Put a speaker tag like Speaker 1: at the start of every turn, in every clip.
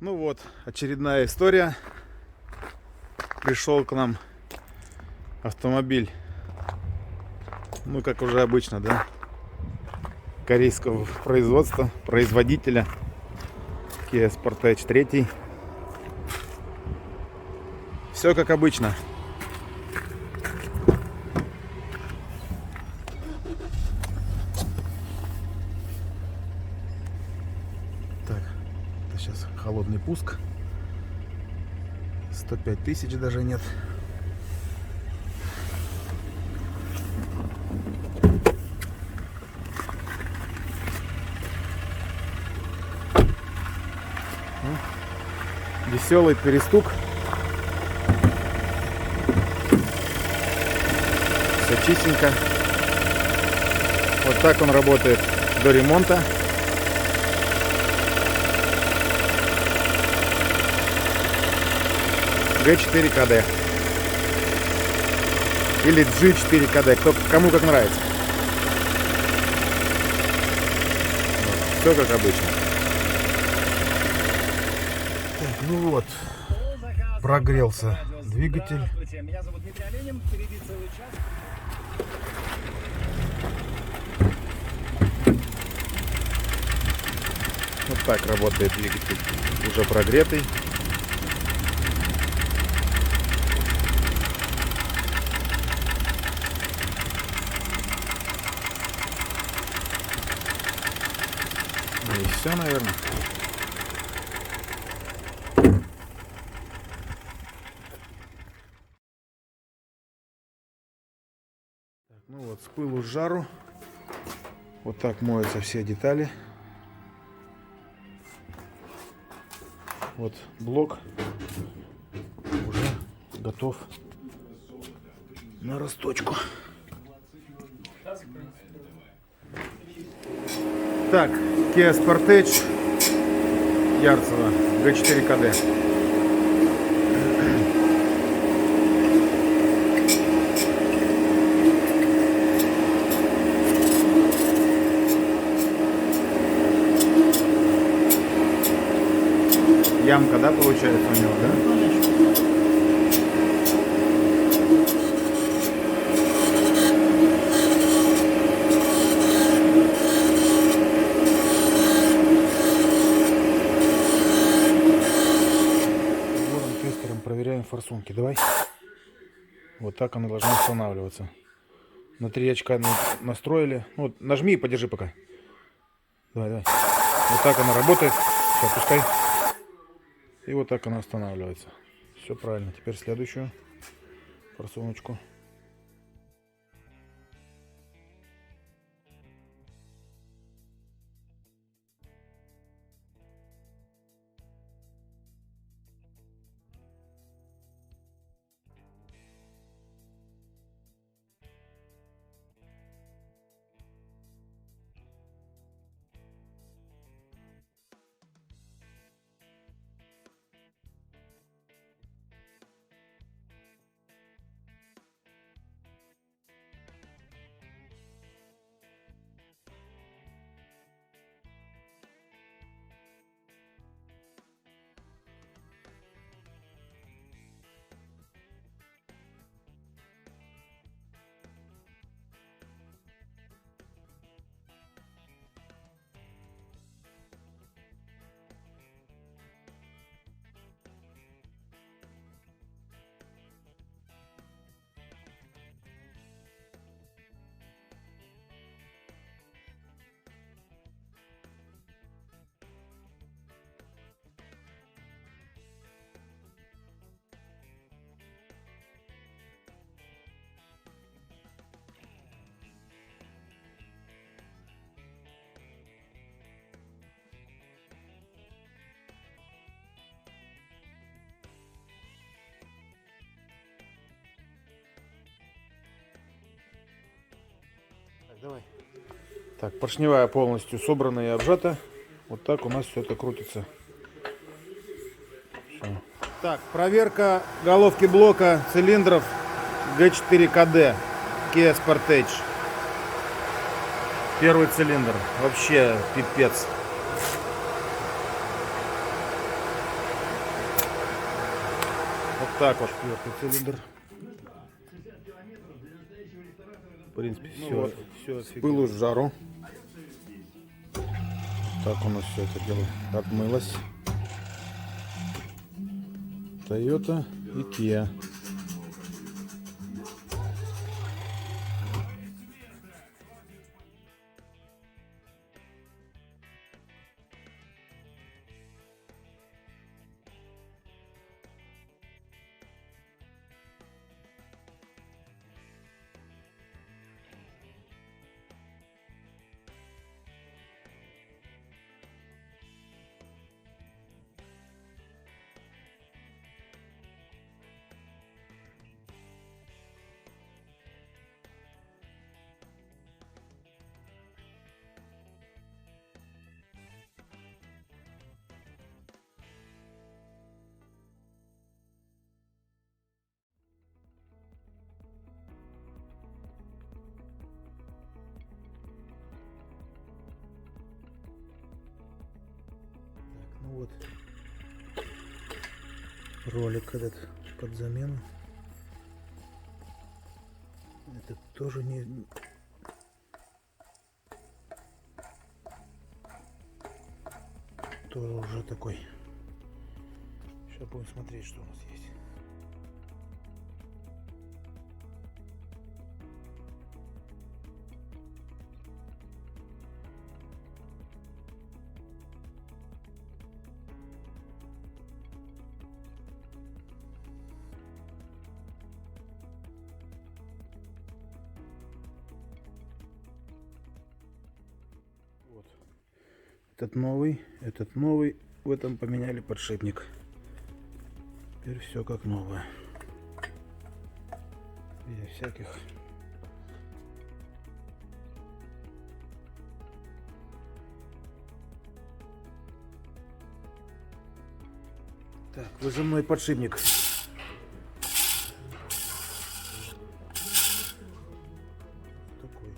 Speaker 1: Ну вот, очередная история. Пришел к нам автомобиль, ну как уже обычно, да, корейского производства, производителя Kia Sportage 3. Все как обычно. Так, это сейчас холодный пуск. 105 тысяч даже нет. Веселый перестук. Все чистенько. Вот так он работает до ремонта. G4KD или G4KD, кому как нравится. Все как обычно. Так, ну вот, прогрелся двигатель.
Speaker 2: Меня зовут Дмитрий Оленин. Впереди целый час.
Speaker 1: Вот так работает двигатель, уже прогретый. Ну и все, наверное. Так, ну вот, с пылу с жару. Вот так моются все детали. Вот блок уже готов на росточку. Так, Kia Sportage Ярцево G4KD. Ямка, да, получается у него, да? Тестером проверяем форсунки. Давай. Вот так она должна устанавливаться. На 3 очка настроили. Ну, вот, нажми и подержи пока. Давай. Вот так она работает. Все, пускай. И вот так она останавливается. Все правильно. Теперь следующую форсуночку. Давай. Так, поршневая полностью собрана и обжата. Вот так у нас все это крутится. Все. Так, проверка головки блока цилиндров G4KD Kia Sportage. Первый цилиндр. Вообще пипец. так вот. Четвертый цилиндр. В принципе, все, все с пылу с жару. Так у нас все это дело отмылось. Toyota и Kia. Ну вот, ролик этот под замену. Это тоже не... Тоже уже такой. Сейчас будем смотреть, что у нас есть. Вот. Этот новый, в этом поменяли подшипник. Теперь все как новое. Без всяких. Так, выжимной подшипник. Такой.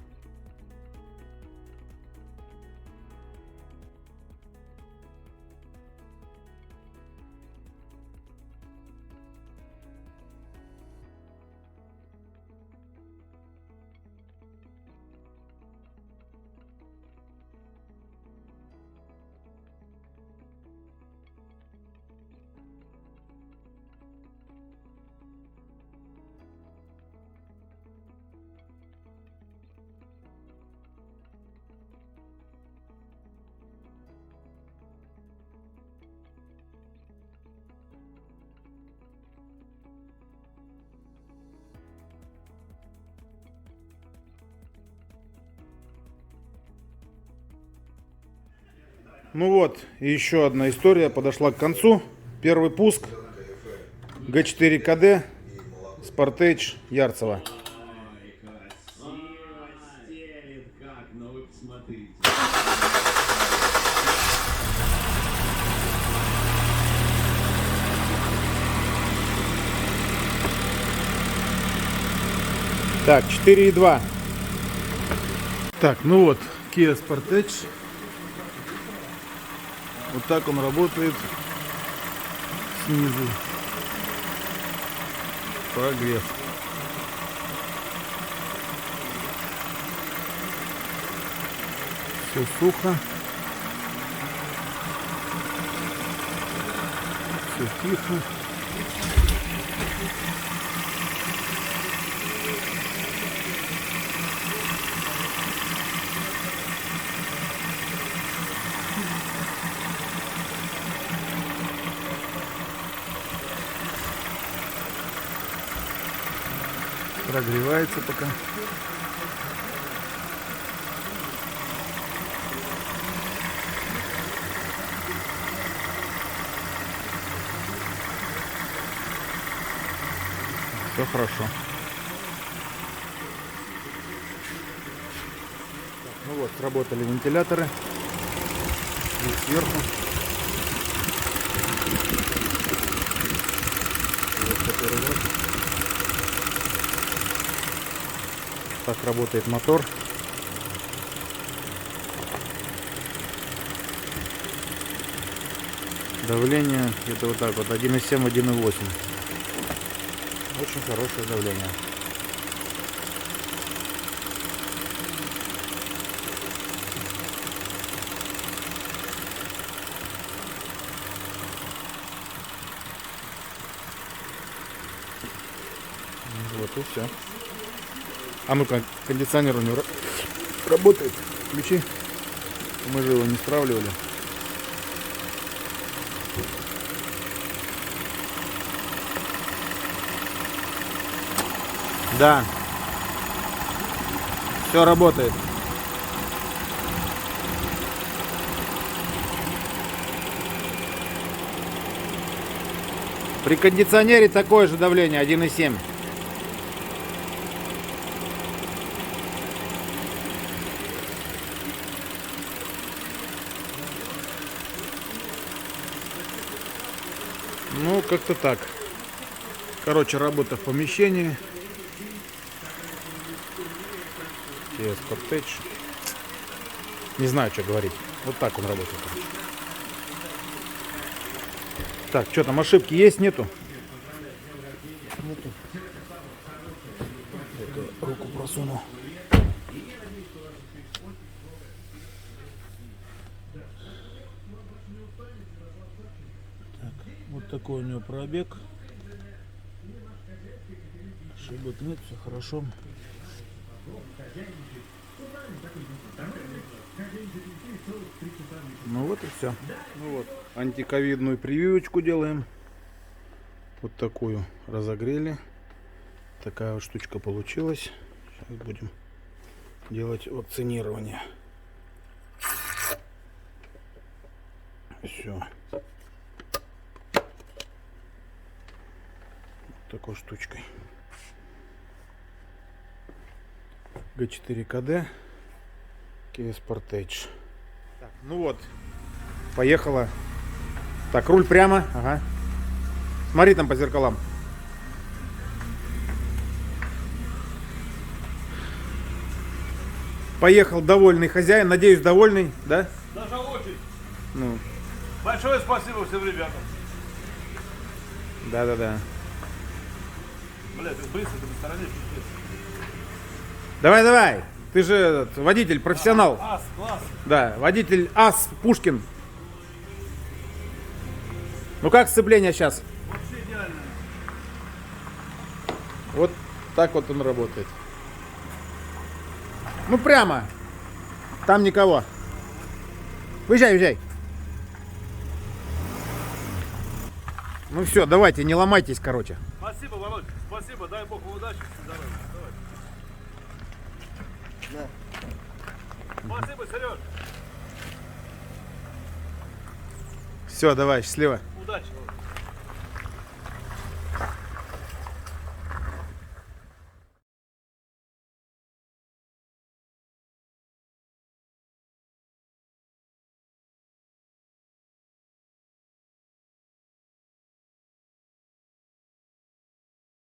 Speaker 1: Ну вот, и еще одна история подошла к концу. Первый пуск Г4 КД Sportage Ярцево. Так, 4,2. Так, ну вот, Kia Sportage. Вот так он работает снизу. Прогресс. Все сухо. Все тихо. Прогревается пока. Все хорошо. Ну вот, сработали вентиляторы. И сверху. Вот который вот. Так работает мотор. Давление где-то вот так вот 1,7, 1,8. Очень хорошее давление. Вот и все. А ну-ка, кондиционер у него работает. Включи. Мы же его не стравливали. Да. Все работает. При кондиционере такое же давление, 1,7. Ну, как-то так. Короче, работа в помещении. TS Portage. Не знаю, что говорить. Вот так он работает. Так, что там, ошибки есть, нету? Нету. Я руку просуну. Так, вот такой у него пробег. Ошибок нет, все хорошо. Ну вот и все. Ну вот, антиковидную прививочку делаем. Вот такую разогрели. Такая вот штучка получилась. Сейчас будем делать вакцинирование. Все. Такой штучкой. G4KD TS Portage. Так, ну вот, поехала. Так, руль прямо. Ага. Смотри там по зеркалам. Поехал довольный хозяин. Надеюсь, довольный, да?
Speaker 3: Даже очень.
Speaker 1: Ну,
Speaker 3: Большое спасибо всем ребятам.
Speaker 1: да-да-да.
Speaker 3: Бля, ты быстро, ты на стороне.
Speaker 1: Давай, давай. Ты же этот, водитель, профессионал.
Speaker 3: Ас, класс.
Speaker 1: Да, водитель ас Пушкин. Ну как сцепление сейчас?
Speaker 3: Вообще идеально.
Speaker 1: Вот так вот он работает. Ну прямо. Там никого. Выезжай, въезжай. Ну все, давайте, не ломайтесь, короче.
Speaker 3: Спасибо, Володь. Спасибо. Дай бог удачи. Здоровья. Давай. Спасибо, Сереж.
Speaker 1: Все, давай, счастливо.
Speaker 3: Удачи, Володь.